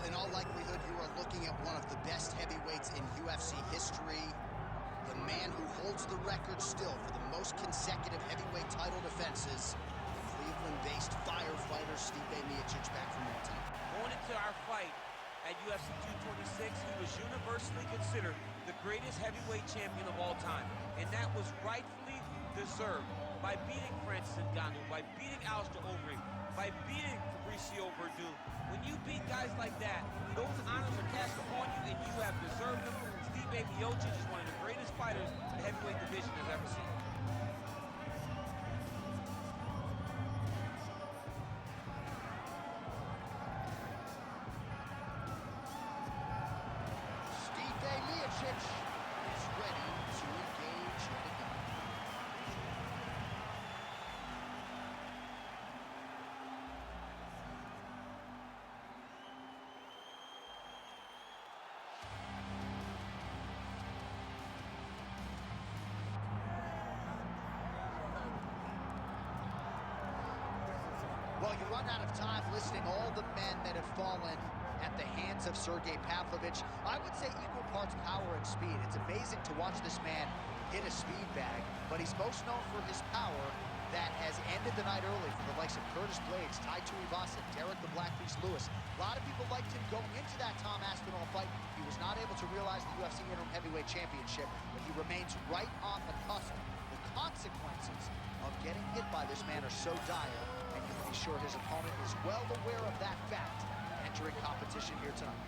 Well, in all likelihood, you are looking at one of the best heavyweights in UFC history. The man who holds the record still for the most consecutive heavyweight title defenses. The Cleveland-based firefighter Stipe Miocic back from Montana. Going into our fight at UFC 226, he was universally considered the greatest heavyweight champion of all time. And that was rightfully deserved by beating Francis Ngannou, by beating Alistair Overeem, by beating Fabricio Verdun. When you beat guys like that, those honors are cast upon you and you have deserved them. Stipe Miocic is one of the greatest fighters the heavyweight division has ever seen. Stipe Miocic is ready to engage yet again. Well, you run out of time listing all the men that have fallen at the hands of Sergei Pavlovich. I would say equal parts power and speed. It's amazing to watch this man hit a speed bag, but he's most known for his power that has ended the night early for the likes of Curtis Blades, Tai Tuivasa, Derek the Blackbeast Lewis. A lot of people liked him going into that Tom Aspinall fight. He was not able to realize the UFC Interim Heavyweight Championship, but he remains right on the cusp. The consequences of getting hit by this man are so dire, and you can be sure his opponent is well aware of that fact entering competition here tonight.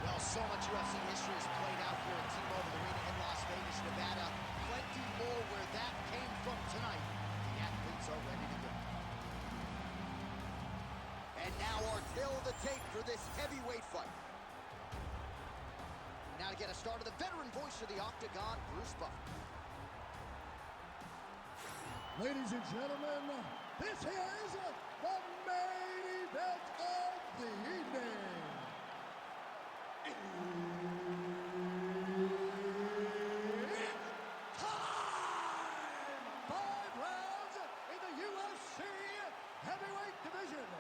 Well, so much UFC history has played out here at T-Mobile Arena in Las Vegas, Nevada. Plenty more where that came from tonight. The athletes are ready to go. And now our tale of the tape for this heavyweight fight. Now to get us started, the veteran voice of the Octagon, Bruce Buffer. Ladies and gentlemen, this is the main event of the evening. It's time! 5 rounds in the UFC heavyweight division.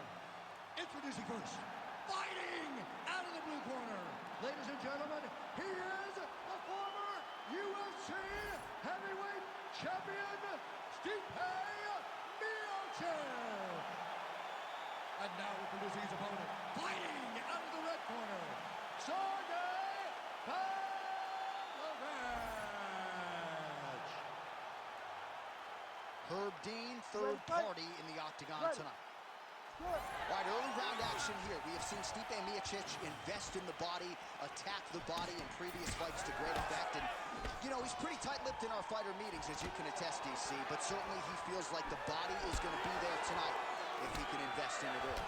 Introducing first, fighting out of the blue corner. Ladies and gentlemen, he is the former UFC heavyweight champion, Stipe Miocic. And now introducing his opponent, fighting out of the red corner, Sergei Pavlovich. Herb Dean, third party in the Octagon tonight. All right, early round action here. We have seen Stipe Miocic invest in the body, attack the body in previous fights to great effect. And, you know, he's pretty tight-lipped in our fighter meetings, as you can attest, DC. But certainly he feels like the body is going to be there tonight if he can invest in it early.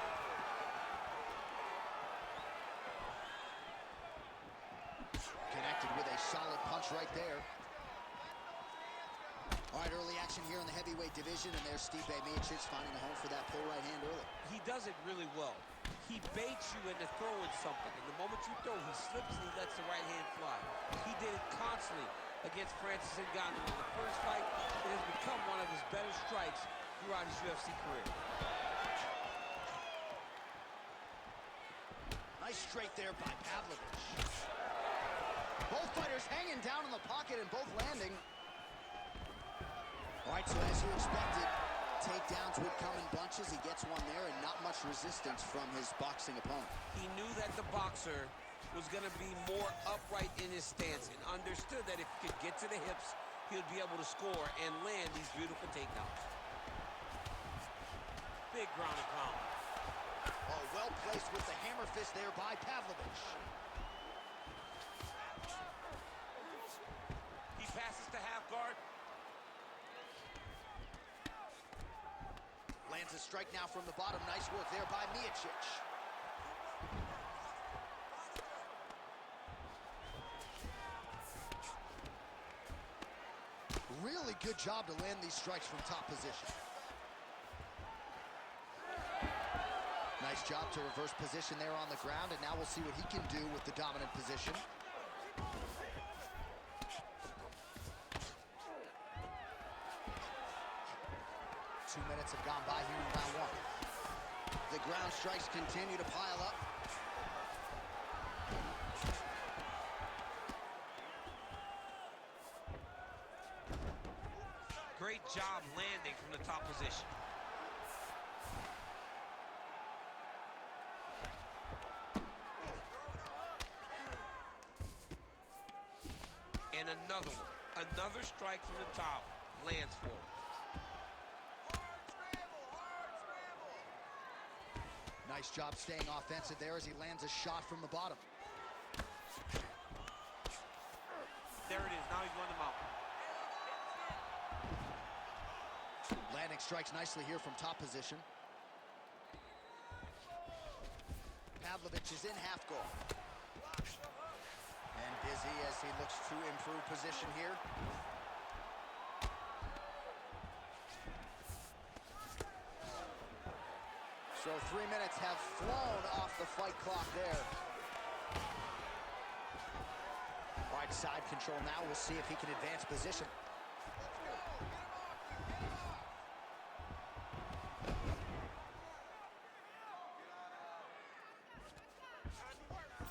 Connected with a solid punch right there. All right, early action here in the heavyweight division, and there's Stipe Miocic finding a home for that full right hand early. He does it really well. He baits you into throwing something, and the moment you throw, he slips and he lets the right hand fly. He did it constantly against Francis Ngannou in the first fight. It has become one of his better strikes throughout his UFC career. Nice straight there by Pavlovich. Both fighters hanging down in the pocket and both landing. All right, so as you expected, takedowns would come in bunches. He gets one there, and not much resistance from his boxing opponent. He knew that the boxer was going to be more upright in his stance and understood that if he could get to the hips, he would be able to score and land these beautiful takedowns. Big ground and pound. Oh, well placed with the hammer fist there by Pavlovich. He passes to half guard. Lands a strike now from the bottom. Nice work there by Miocic. Really good job to land these strikes from top position. Nice job to reverse position there on the ground, and now we'll see what he can do with the dominant position. 2 minutes have gone by here in round one. The ground strikes continue to pile up. Great job landing from the top position. And another one. Another strike from the top. Lands for him. Nice job staying offensive there as he lands a shot from the bottom. There it is. Now he's won them out. Landing strikes nicely here from top position. Pavlovich is in half guard. And busy as he looks to improve position here. So 3 minutes have flown off the fight clock there. All right, side control now. We'll see if he can advance position.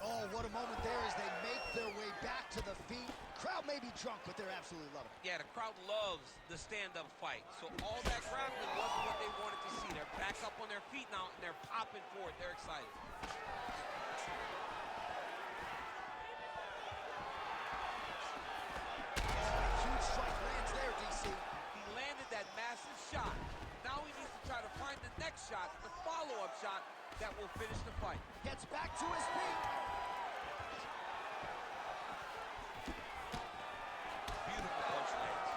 Oh, what a moment there as they make their way back to the feet. Crowd may be drunk, but they're absolutely loving it. Yeah, the crowd loves the stand-up fight. So all that grappling wasn't what they wanted to see. They're back up on their feet now, and they're popping for it. They're excited. Huge strike lands there, DC. He landed that massive shot. Now he needs to try to find the next shot, the follow-up shot that will finish the fight. Gets back to his feet. Beautiful punch lands.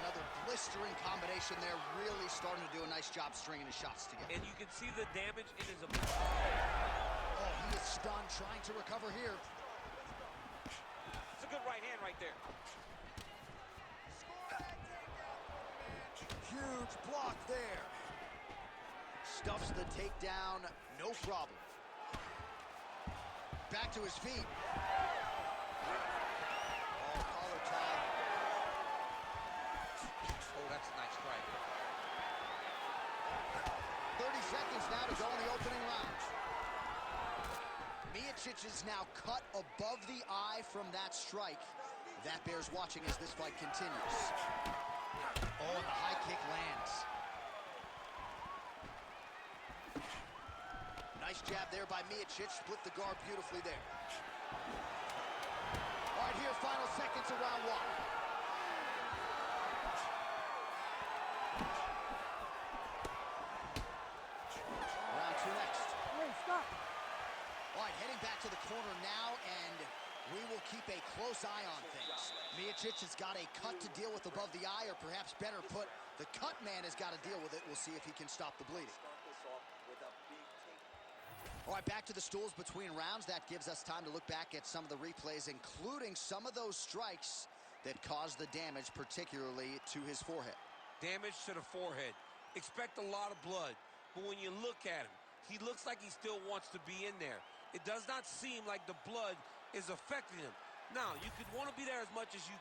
Another blistering combination there, really starting to do a nice job stringing his shots together. And you can see the damage in his opponent. Oh, he is stunned, trying to recover here. It's a good right hand right there. Huge block there. Stuffs the takedown, no problem. Back to his feet. Oh, collar tie. Oh, that's a nice strike. 30 seconds now to go in the opening round. Miocic is now cut above the eye from that strike. That bears watching as this fight continues. Oh, and the high kick lands. Nice jab there by Miocic. Split the guard beautifully there. All right, here, final seconds of round one. Round two next. Hey, stop. All right, heading back to the corner now, and we will keep a close eye on things. Miocic has got a cut to deal with above the eye, or perhaps better put, the cut man has got to deal with it. We'll see if he can stop the bleeding. All right, back to the stools between rounds. That gives us time to look back at some of the replays, including some of those strikes that caused the damage, particularly to his forehead. Damage to the forehead. Expect a lot of blood, but when you look at him, he looks like he still wants to be in there. It does not seem like the blood is affecting him. Now, you could want to be there as much as you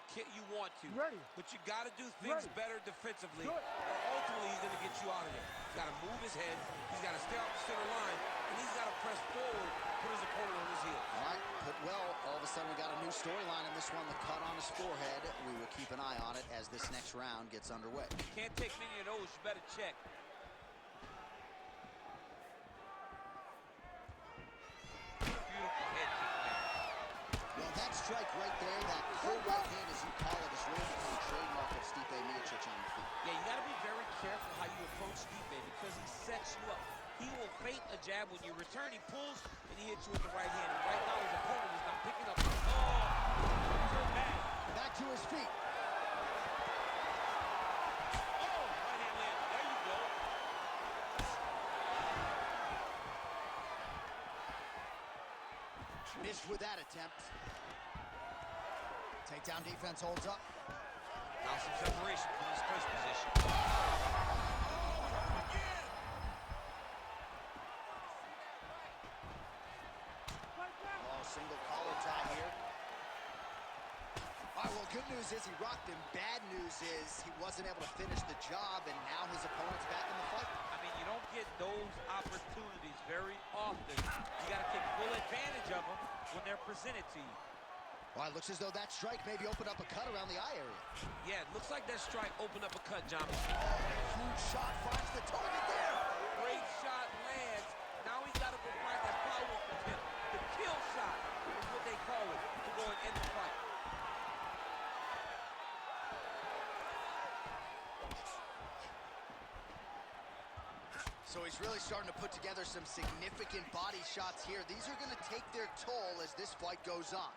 want to, but you got to do things better defensively, or ultimately he's going to get you out of there. He's got to move his head, he's got to stay off the center line, and he's got to press forward, put his opponent on his heels. All right, put well. All of a sudden, we got a new storyline in this one, the cut on his forehead. We will keep an eye on it as this next round gets underway. Can't take many of those, you better check. Beautiful head kick there. Well, that strike right there, that full right hand, as you call it, is really become a trademark of Stipe Miocic on the feet. Yeah, you got to be very careful how you approach Stipe because he sets you up. He will feint a jab when you return. He pulls and he hits you with the right hand. And right now his opponent is not picking up. Oh, turn back. Back to his feet. Oh, right hand land. There you go. Missed with that attempt. Takedown defense holds up. Now some separation from his first position. Oh, single collar tie here. All right, well, Good news is he rocked him. Bad news is he wasn't able to finish the job, and now his opponent's back in the fight. I mean, you don't get those opportunities very often. You got to take full advantage of them when they're presented to you. Well, it looks as though that strike maybe opened up a cut around the eye area. Yeah, it looks like that strike opened up a cut, John. Huge shot finds the target there. Great shot lands. Now he's got to go find that follow-up attempt. The kill shot is what they call it to go and end the fight. So he's really starting to put together some significant body shots here. These are going to take their toll as this fight goes on.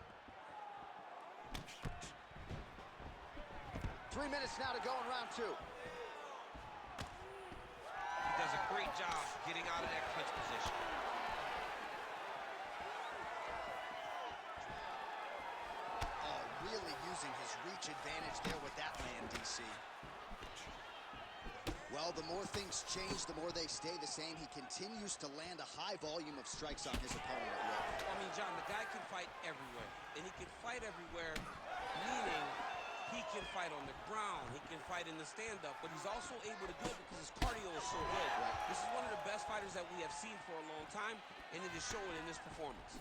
3 minutes now to go in round 2. He does a great job getting out of that clinch position. Oh, really using his reach advantage there with that land, DC. Well, the more things change, the more they stay the same. He continues to land a high volume of strikes on his opponent at will. I mean, John, the guy can fight everywhere. And he can fight everywhere, meaning he can fight on the ground, he can fight in the stand-up, but he's also able to do it because his cardio is so good. Right. This is one of the best fighters that we have seen for a long time, and it is showing in this performance.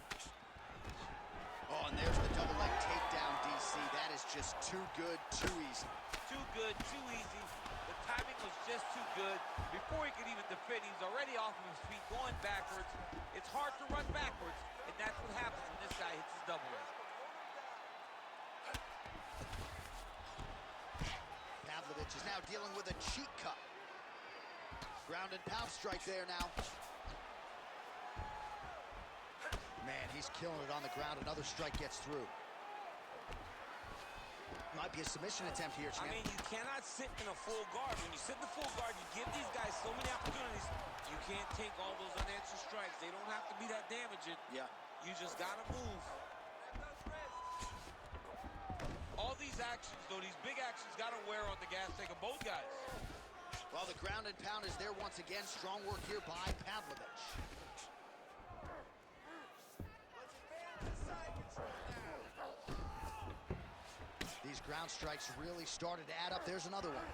Oh, and there's the double leg takedown, DC. That is just too good, too easy. Too good, too easy. The timing was just too good. Before he could even defend, he's already off of his feet, going backwards. It's hard to run backwards, and that's what happens when this guy hits his double leg. Pavlovich is now dealing with a cheek cut. Ground and pound strike there now. Man, he's killing it on the ground. Another strike gets through. Might be a submission attempt here, champ. I mean, you cannot sit in a full guard. When you sit in the full guard, you give these guys so many opportunities. You can't take all those unanswered strikes. They don't have to be that damaging. Yeah. You just gotta move. All these actions, though, these big actions, gotta wear on the gas tank of both guys. Well, the ground and pound is there once again. Strong work here by Pavlovich. These ground strikes really started to add up. There's another one.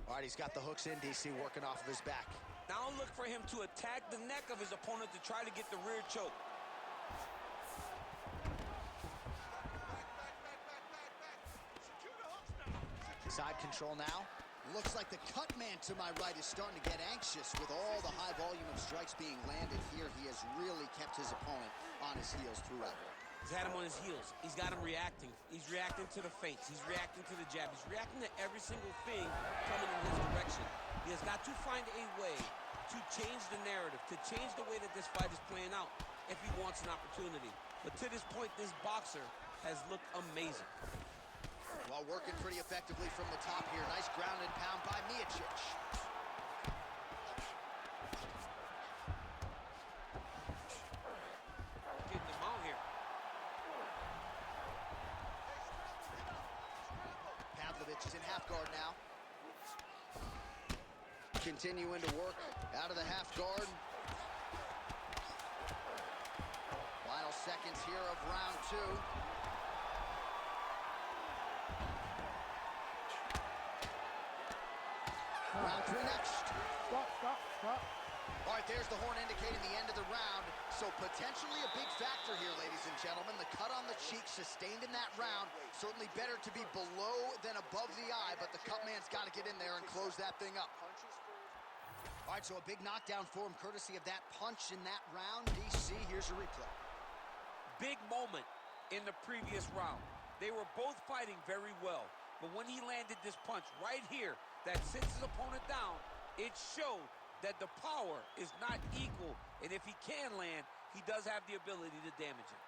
All right, he's got the hooks in, DC, working off of his back. Now look for him to attack the neck of his opponent to try to get the rear choke. Side control now. Looks like the cut man to my right is starting to get anxious with all the high volume of strikes being landed here. He has really kept his opponent on his heels throughout. He's had him on his heels. He's got him reacting. He's reacting to the feints. He's reacting to the jab. He's reacting to every single thing coming in his direction. He has got to find a way to change the narrative, to change the way that this fight is playing out if he wants an opportunity. But to this point, this boxer has looked amazing. Well, working pretty effectively from the top here. Nice ground and pound by Miocic. Getting them out here. Pavlovich is in half guard now. Continuing to work out of the half guard. Final seconds here of round 2. Round 3 next. Stop. All right, there's the horn indicating the end of the round. So potentially a big factor here, ladies and gentlemen. The cut on the cheek sustained in that round. Certainly better to be below than above the eye, but the cut man's got to get in there and close that thing up. All right, so a big knockdown for him courtesy of that punch in that round. DC, here's a replay. Big moment in the previous round. They were both fighting very well, but when he landed this punch right here that sits his opponent down, it showed that the power is not equal, and if he can land, he does have the ability to damage him.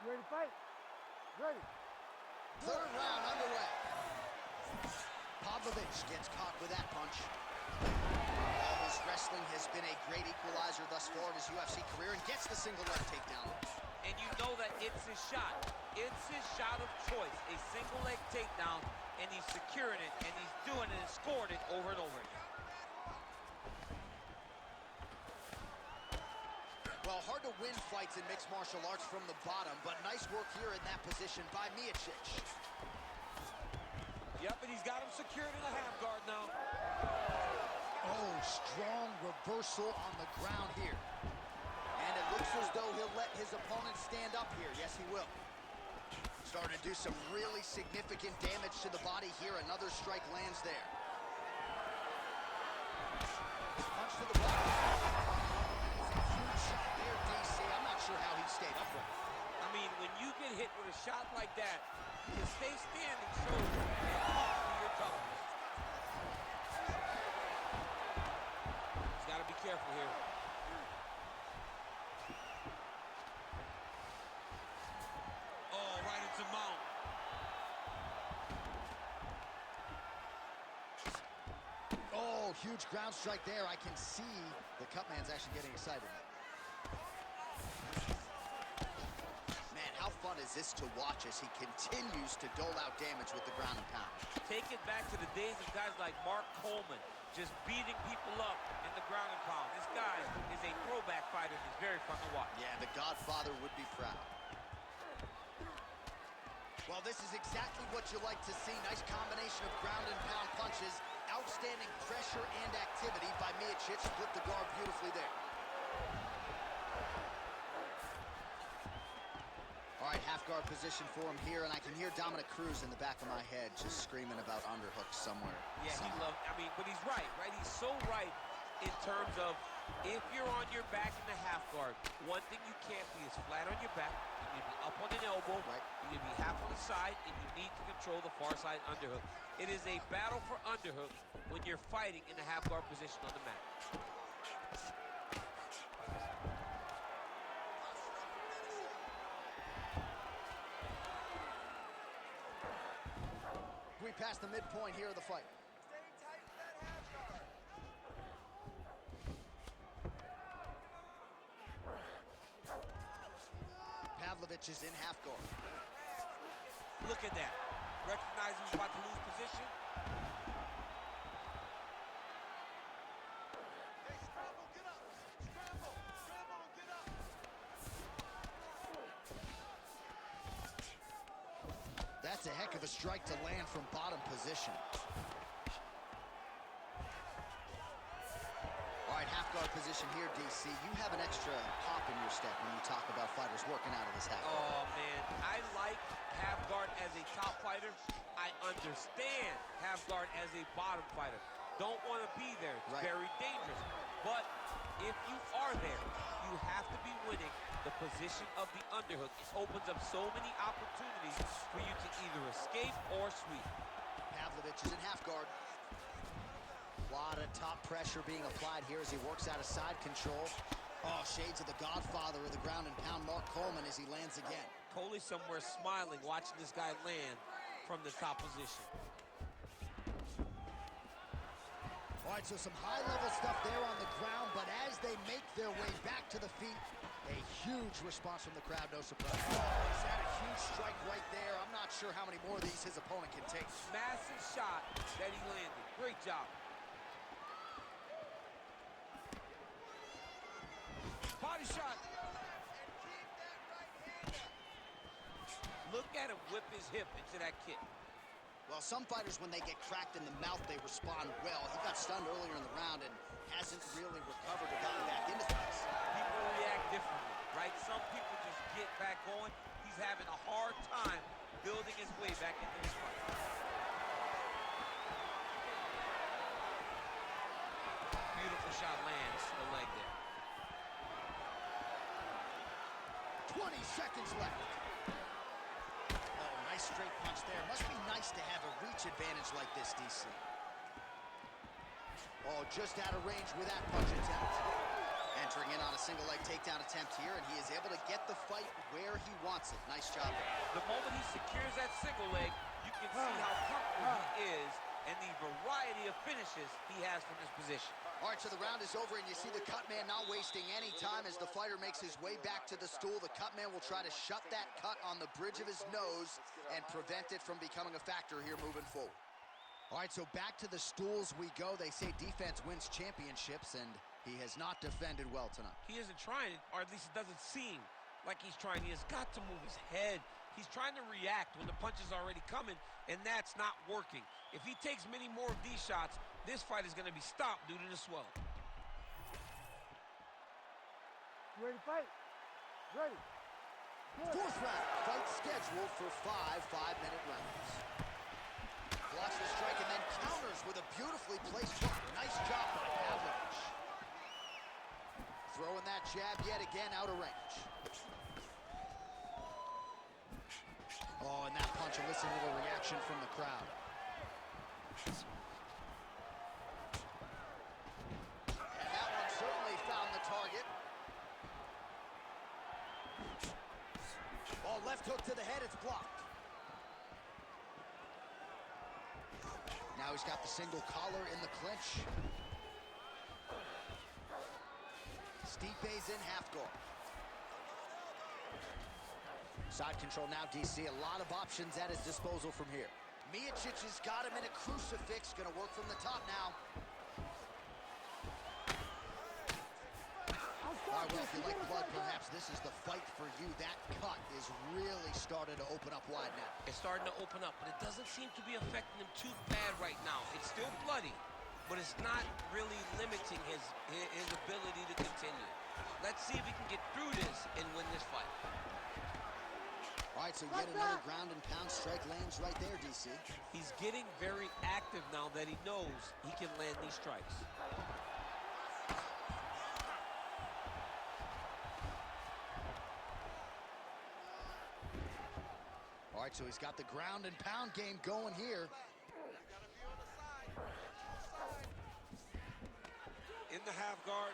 You ready to fight? Ready. Third round underway. Pavlovich gets caught with that punch. All his wrestling has been a great equalizer thus far in his UFC career and gets the single leg takedown. And you know that it's his shot. It's his shot of choice, a single leg takedown, and he's securing it, and he's doing it and scored it over and over again. Well, hard to win fights in mixed martial arts from the bottom, but nice work here in that position by Miocic. Yep, and he's got him secured in a half guard now. Oh, strong reversal on the ground here. And it looks as though he'll let his opponent stand up here. Yes, he will. Starting to do some really significant damage to the body here. Another strike lands there. Punch to the body. Huge shot there, DC. I'm not sure how he stayed upright. I mean, when you get hit with a shot like that, to stay standing shows you're toughness. He's got to be careful here. Oh, right into mount. Oh, huge ground strike there. I can see the Cutman's actually getting excited. Man, how fun is this to watch as he continues to dole out damage with the ground and pound? Take it back to the days of guys like Mark Coleman, just beating people up in the ground and pound. This guy is a throwback fighter. He's very fun to watch. Yeah, the Godfather would be proud. Well, this is exactly what you like to see. Nice combination of ground and pound punches. Outstanding pressure and activity by Miocic. Split the guard beautifully there. All right, half guard position for him here, and I can hear Dominic Cruz in the back of my head just screaming about underhooks somewhere. Yeah, he loved, I mean, but he's right? He's so right in terms of if you're on your back in the half guard, one thing you can't be is flat on your back. You need to be up on an elbow. Right. You need to be half on the side, and you need to control the far side underhook. It is a battle for underhook when you're fighting in the half guard position on the mat. We passed the midpoint here of the fight. Pavlovich is in half guard. Look at that. Recognizing he's about to lose position. Hey, scramble, get up. Scramble, scramble, get up. That's a heck of a strike to land from bottom position. All right, half guard position here, DC. You have an extra pop in your step when you talk about fighters working out of this half guard. Oh, man. I like half guard as a top fighter. I understand half guard as a bottom fighter. Don't want to be there. It's very dangerous. But if you are there, you have to be winning the position of the underhook. It opens up so many opportunities for you to either escape or sweep. Pavlovich is in half guard. A lot of top pressure being applied here as he works out of side control. Oh, shades of the Godfather of the ground and pound, Mark Coleman, as he lands again. Coley somewhere smiling, watching this guy land from the top position. All right, so some high-level stuff there on the ground, but as they make their way back to the feet, a huge response from the crowd, no surprise. Oh, he's had a huge strike right there. I'm not sure how many more of these his opponent can take. Massive shot that he landed. Great job. Body shot. Look at him whip his hip into that kick. Well, some fighters, when they get cracked in the mouth, they respond well. He got stunned earlier in the round and hasn't really recovered or gotten back into things. People react differently, right? Some people just get back going. He's having a hard time building his way back into this fight. Beautiful shot lands to the leg there. 20 seconds left. Oh, nice straight punch there. Must be nice to have a reach advantage like this, DC. Oh, just out of range with that punch attempt. Entering in on a single leg takedown attempt here, and he is able to get the fight where he wants it. Nice job there. The moment he secures that single leg, you can see how comfortable he is and the variety of finishes he has from this position. All right, so the round is over, and you see the cut man not wasting any time as the fighter makes his way back to the stool. The cut man will try to shut that cut on the bridge of his nose and prevent it from becoming a factor here moving forward. All right, so back to the stools we go. They say defense wins championships, and He has not defended well tonight. He isn't trying, or at least it doesn't seem like he's trying. He has got to move his head. He's trying to react when the punch is already coming, and that's not working. If he takes many more of these shots, this fight is going to be stopped due to the swelling. You ready to fight? Ready. Good. Fourth round, fight scheduled for 5 5-minute rounds. Blocks the strike and then counters with a beautifully placed hook. Nice job by Pavlovich. Throwing that jab yet again out of range. Oh, and that punch elicited a reaction from the crowd. And that one certainly found the target. Oh, left hook to the head, it's blocked. Now he's got the single collar in the clinch. Stipe's in half guard. Side control now, DC. A lot of options at his disposal from here. Miocic has got him in a crucifix. Gonna work from the top now. All right, well, if you like blood, perhaps this is the fight for you. That cut is really starting to open up wide now. It's starting to open up, but it doesn't seem to be affecting him too bad right now. It's still bloody, but it's not really limiting his ability to continue. Let's see if he can get through this and win this fight. All right, so yet another ground and pound strike lands right there, DC. He's getting very active now that he knows he can land these strikes. All right, so he's got the ground and pound game going here. In the half guard.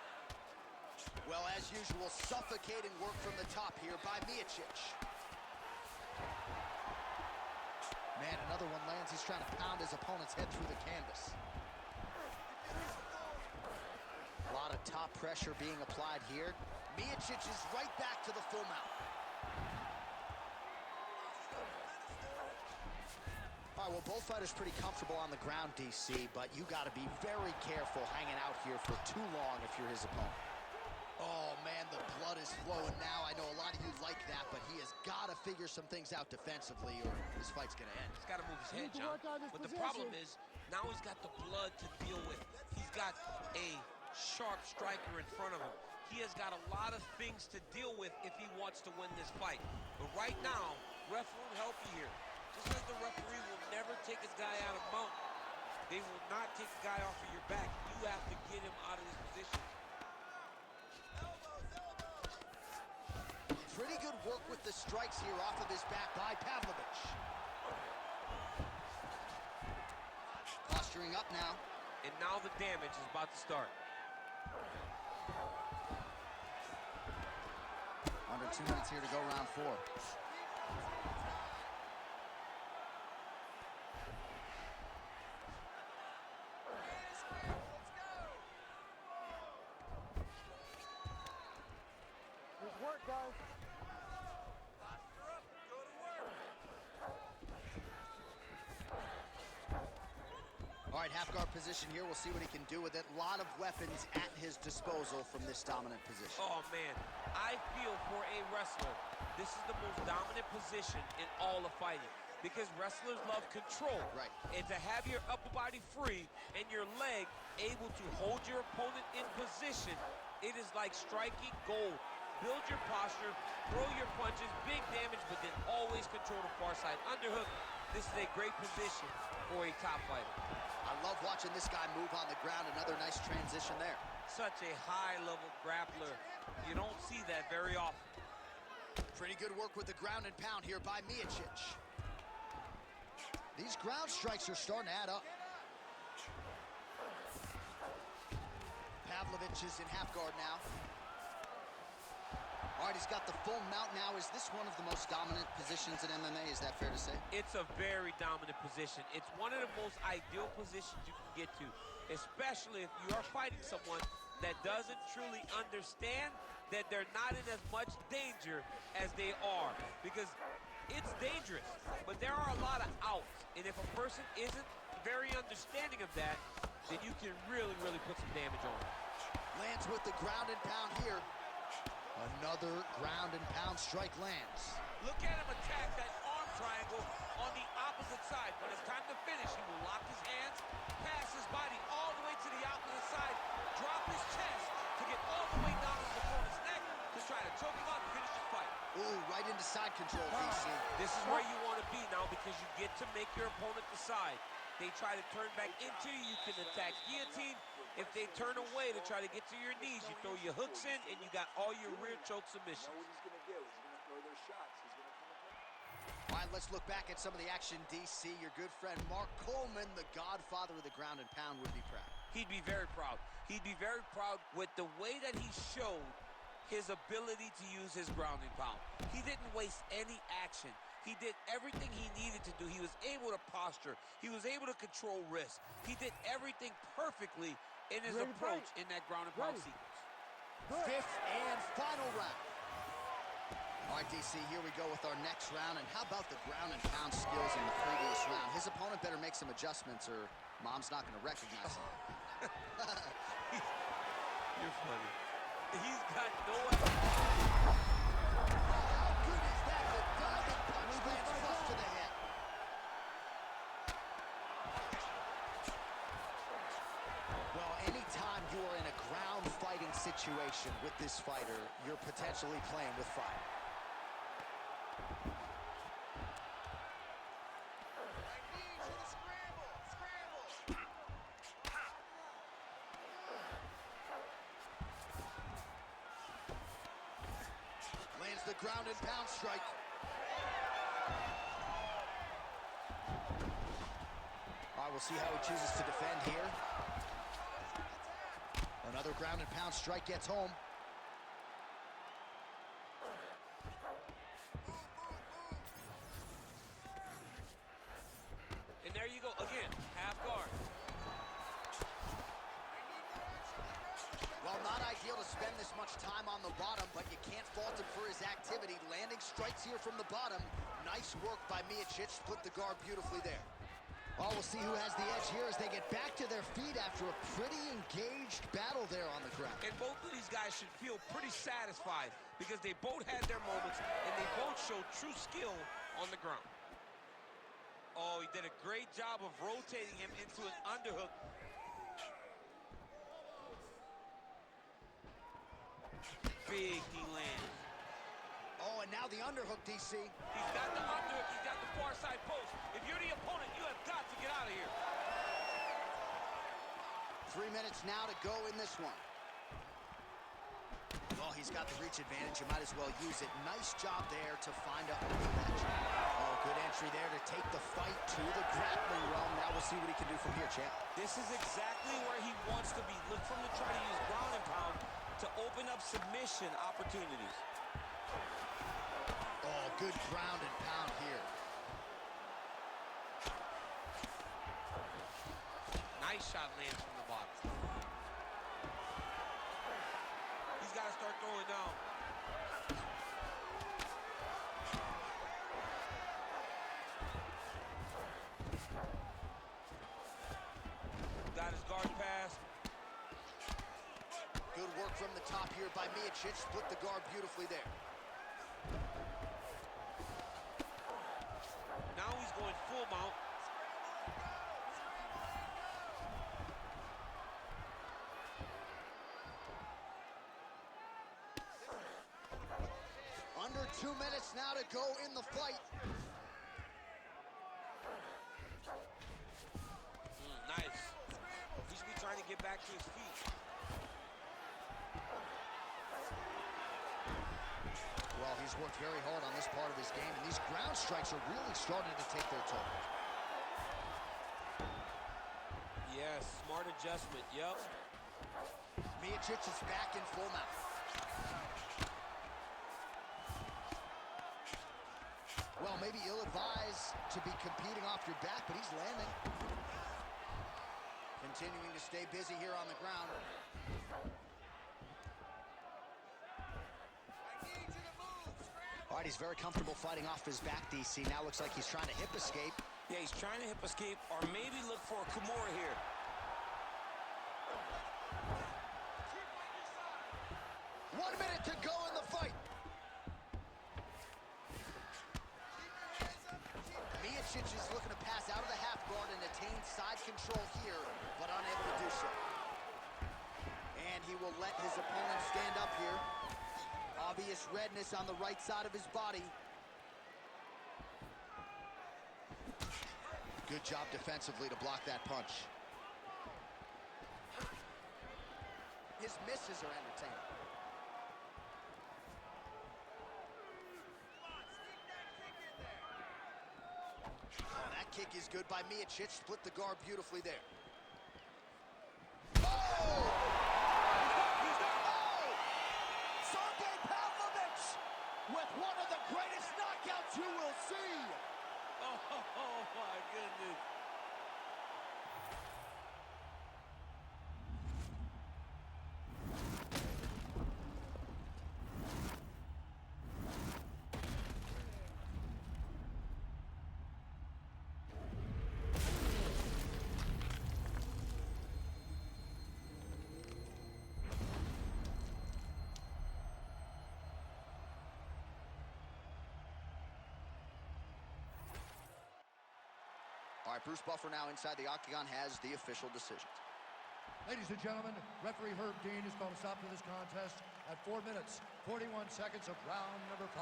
Well, as usual, suffocating work from the top here by Miocic. Man, another one lands. He's trying to pound his opponent's head through the canvas. A lot of top pressure being applied here. Miocic is right back to the full mount. All right, well, both fighters pretty comfortable on the ground, DC, but you got to be very careful hanging out here for too long if you're his opponent. Oh, man, the blood is flowing now. I know a lot of you like that, but he has got to figure some things out defensively or this fight's going to end. He's got to move his head, John. But the problem is, now he's got the blood to deal with. He's got a sharp striker in front of him. He has got a lot of things to deal with if he wants to win this fight. But right now, ref won't help you here. Just like the referee will never take a guy out of mount, they will not take a guy off of your back. You have to get him out of this position. Pretty good work with the strikes here off of his back by Pavlovich. Posturing up now. And now the damage is about to start. Under 2 minutes here to go, round 4. Good work, guys. All right, half guard position here. We'll see what he can do with it. A lot of weapons at his disposal from this dominant position. Oh, man. I feel for a wrestler, this is the most dominant position in all of fighting because wrestlers love control. Right. And to have your upper body free and your leg able to hold your opponent in position, it is like striking gold. Build your posture, throw your punches, big damage, but then always control the far side underhook. This is a great position for a top fighter. I love watching this guy move on the ground. Another nice transition there. Such a high-level grappler. You don't see that very often. Pretty good work with the ground and pound here by Miocic. These ground strikes are starting to add up. Pavlovich is in half guard now. All right, he's got the full mount now. Is this one of the most dominant positions in MMA? Is that fair to say? It's a very dominant position. It's one of the most ideal positions you can get to, especially if you are fighting someone that doesn't truly understand that they're not in as much danger as they are, because it's dangerous, but there are a lot of outs, and if a person isn't very understanding of that, then you can really, really put some damage on them. Lands with the ground and pound here. Another ground and pound strike lands. Look at him attack that arm triangle on the opposite side. When it's time to finish, he will lock his hands, pass his body all the way to the opposite side, drop his chest to get all the way down to the opponent's neck to try to choke him out and finish the fight. Ooh, right into side control, DC. This is where you want to be now because you get to make your opponent decide. They try to turn back into you, you can attack guillotine. If they turn away to try to get to your knees, you throw your hooks in and you got all your rear choke submissions. You know what he's going to do. He's going to throw those shots. He's going to come up. All right, let's look back at some of the action, DC. Your good friend Mark Coleman, the godfather of the ground and pound, would be proud. He'd be very proud. He'd be very proud with the way that he showed his ability to use his ground and pound. He didn't waste any action. He did everything he needed to do. He was able to posture. He was able to control wrist. He did everything perfectly in his approach in that ground and pound sequence. Fifth and final round. All right, DC, here we go with our next round. And how about the ground and pound skills in the previous round? His opponent better make some adjustments or Mom's not going to recognize him. You're funny. He's got no idea. How good is that? The diving punch lands flush to the head. Well, anytime you are in a ground fighting situation with this fighter, you're potentially playing with fire. Lands the ground and pound strike. All right, we'll see how he chooses to defend here. Another ground and pound strike gets home. And there you go, again, half guard. Well, not ideal to spend this much time on the bottom, but you can't fault him for his activity. Landing strikes here from the bottom. Nice work by Miocic. Split the guard beautifully there. Well, we'll see who has the edge here as they get back to their feet after a pretty engaged battle there on the ground. And both of these guys should feel pretty satisfied because they both had their moments and they both showed true skill on the ground. Oh, he did a great job of rotating him into an underhook. Big knee land. Oh, and now the underhook, DC. He's got the underhook, he's got the far side post. If you're the opponent, you have got to get out of here. 3 minutes now to go in this one. Well, he's got the reach advantage. You might as well use it. Nice job there to find a home match. Oh, good entry there to take the fight to the grappling realm. Now we'll see what he can do from here, champ. This is exactly where he wants to be. Look for him to try to use ground and pound to open up submission opportunities. Oh, good ground and pound here. Nice shot lands from the bottom. He's got to start throwing down. Got his guard pass. Good work from the top here by Miocic. Split the guard beautifully there. Now he's going full mount. Under 2 minutes now to go in the fight. Nice. He should be trying to get back to his feet. Well, he's worked very hard on this part of his game, and these ground strikes are really starting to take their toll. Yes, smart adjustment, yep. Miocic is back in full mount. Well, maybe ill-advised to be competing off your back, but he's landing. Continuing to stay busy here on the ground. All right, he's very comfortable fighting off his back, DC. Now looks like he's trying to hip escape. Yeah, he's trying to hip escape or maybe look for a Kimura here. side control here, but unable to do so. And he will let his opponent stand up here. Obvious redness on the right side of his body. Good job defensively to block that punch. His misses are entertaining. Oh, that kick is good by Miocic. Split the guard beautifully there. Oh! Sergei Pavlovich with one of the greatest knockouts you will see. Oh, my goodness. All right, Bruce Buffer now inside the octagon has the official decision. Ladies and gentlemen, referee Herb Dean has called a stop to this contest at 4 minutes, 41 seconds of round number 5.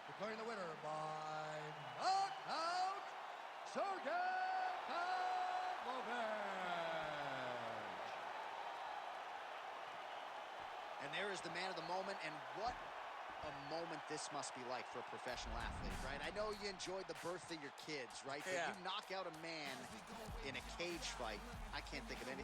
Declaring the winner by knockout, Sergei Pavlovich. And there is the man of the moment, and what a moment this must be like for a professional athlete, right? I know you enjoyed the birth of your kids, right? Yeah. But you knock out a man in a cage fight, I can't think of anything